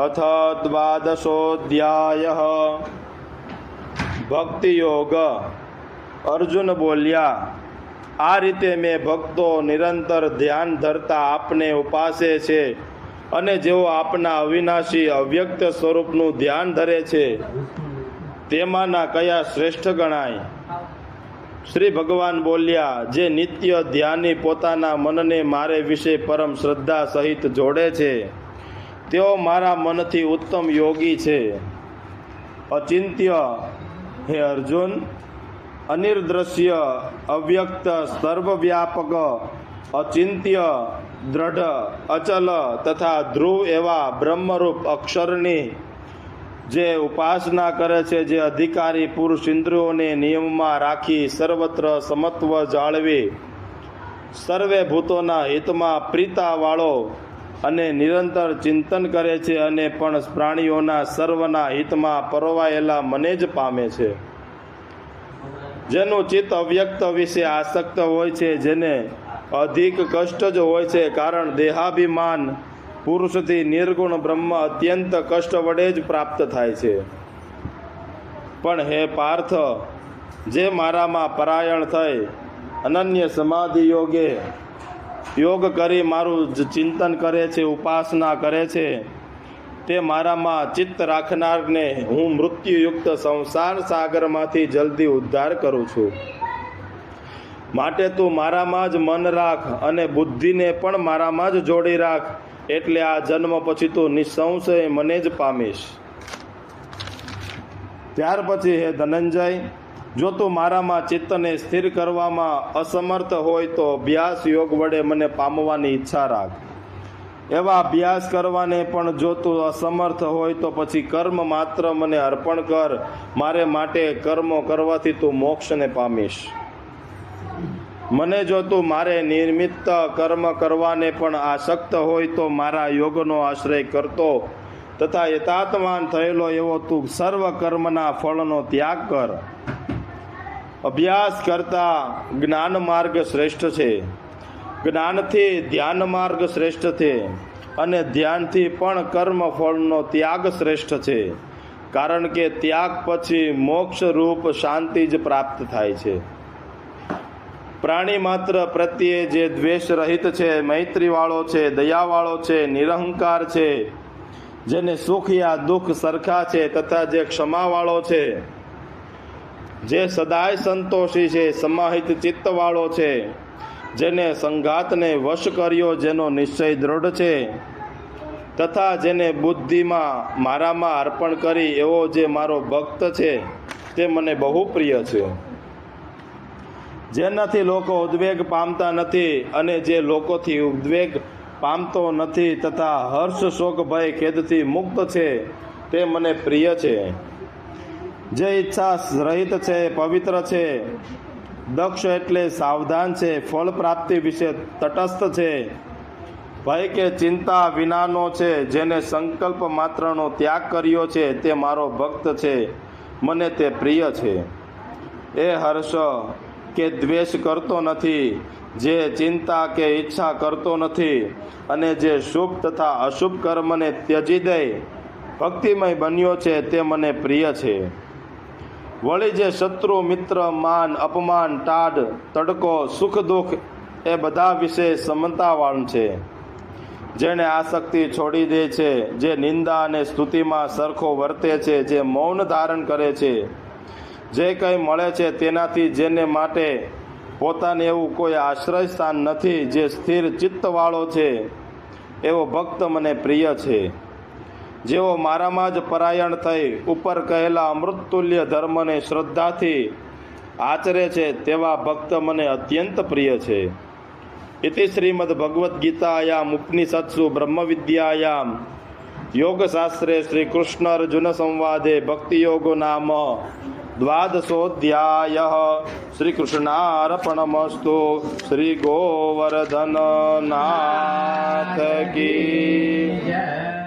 अथ द्वादशोऽध्यायः भक्ति योग। अर्जुन बोल्या, आ रीते मैं भक्तो निरंतर ध्यान धरता आपने उपासे छे अने जेओ आपना अविनाशी अव्यक्त स्वरूपनु ध्यान धरे छे तेमाना कया श्रेष्ठ गणाय। श्री भगवान बोल्या, जे नित्य ध्यानी पोताना मनने मारे विषे परम श्रद्धा सहित जोड़े छे तेओ मारा मनथी उत्तम योगी छे। अचिंत्य हे अर्जुन, अनिर्दृश्य अव्यक्त सर्वव्यापक अचिंत्य दृढ़ अचल तथा ध्रुव एवा ब्रह्मरूप अक्षरनी जे उपासना करे छे, जे अधिकारी पुरुष इंद्रियोने नियममां राखी सर्वत्र समत्व जाळवी सर्वे भूतोना हितमां प्रीतावाळो अने निरंतर चिंतन करे छे अने पण प्राणीओना सर्वना हितमां परवायेला मने ज पामे छे। जेनुं चित्त अव्यक्त विषे आसक्त होय छे, जेने अधिक कष्ट ज होय छे, कारण देहाभिमान पुरुषथी निर्गुण ब्रह्म अत्यंत कष्ट वडे ज प्राप्त थाय छे। पण हे पार्थ, जे मारामां परायण थई अनन्य समाधि योग करी मारू चिंतन करे छे, उपासना करे छे, ते मारामां चित्त राखनारने हूँ मृत्युयुक्त संसार सागरमांथी जल्दी उद्धार करूँ छूं। माटे तू मारामां ज मन राख अने बुद्धिने पण मारामां ज जोड़ी राख, एटले आ जन्म पछी तू निसंशय मने ज पामीश। त्यार पछी हे धनंजय, जो तू मारामां चित्तने स्थिर करवामां असमर्थ होय तो अभ्यास योग वडे मने पामवानी इच्छा राख। एवा अभ्यास करवाने पण जो तू असमर्थ होय तो पछी कर्म मात्र मने अर्पण कर, मारे माटे कर्मो करवाथी तू मोक्षने पामीश। मने जो तू मारे निमित्त कर्म करवाने पण आसक्त होय तो मारा योगनो आश्रय करतो तथा यथार्थवान थयेलो एवो तू सर्व कर्मना फलनो त्याग कर। अभ्यास करता ज्ञान मार्ग श्रेष्ठ छे, ज्ञानथी ध्यान मार्ग श्रेष्ठ छे अने ध्यानथी पण कर्म फलनो त्याग श्रेष्ठ छे, कारण के त्याग पछी मोक्ष रूप शांति ज प्राप्त थाय छे। प्राणी मात्र प्रत्ये जे द्वेष रहित छे, मैत्रीवाळो छे, दयावाळो छे, निरहंकार छे, जेने सुख या दुख सरखा छे तथा जे क्षमावाळो छे, जे सदाय संतोषी छे, समाहित चित्तवाळो छे, जेने संघातने वश कर्यो, जेनो निश्चय दृढ़ छे तथा जेने बुद्धिमां मारामां अर्पण करी एवो जे मारो भक्त छे ते मने बहु प्रिय छे। जेनाथी लोको उद्वेग पामता नथी अने जे लोकोथी उद्वेग पामतो नथी तथा हर्ष शोक भय खेदथी मुक्त छे ते मने प्रिय छे। जे इच्छा रहित छे, पवित्र छे, दक्ष एटले सावधान छे, फल प्राप्ति विषे तटस्थ छे, भय के चिंता विनानो छे, जेने संकल्प मात्रनो त्याग कर्यो छे ते मारो भक्त छे, मने ते प्रिय छे। ए हर्ष के द्वेष करतो नथी, जे चिंता के इच्छा करतो नथी अने जे शुभ तथा अशुभ कर्मने त्यजी दे भक्तिमय बन्यो छे ते मने प्रिय छे। वળી जे शत्रु मित्र मान अपमान टाढ तड़को सुख दुख ए बधा विषे समतावाळो छे, जेने आसक्ति छोड़ी दे छे, जे निंदा अने स्तुतिमां सरखो वर्ते छे, जे मौन धारण करे छे, जे कंई मळे छे तेनाथी जेने माटे पोताने एवुं कोई आश्रय स्थान नथी, जे स्थिर चित्तवाळो छे एवो भक्त मने प्रिय छे। जेओ मारामां ज परायण थई उपर कहेला अमृततुल्य धर्मने श्रद्धाथी आचरे छे तेवा भक्त मने अत्यंत प्रिय छे। इति श्रीमद्भगवद्गीतायाम् उपनिषत्सु ब्रह्मविद्यायां योगशास्त्रे श्रीकृष्ण अर्जुन संवादे भक्तियोगो नाम द्वादशोऽध्यायः। श्रीकृष्णार्पणमस्तु। श्री गोवर्धन नाथ की जय।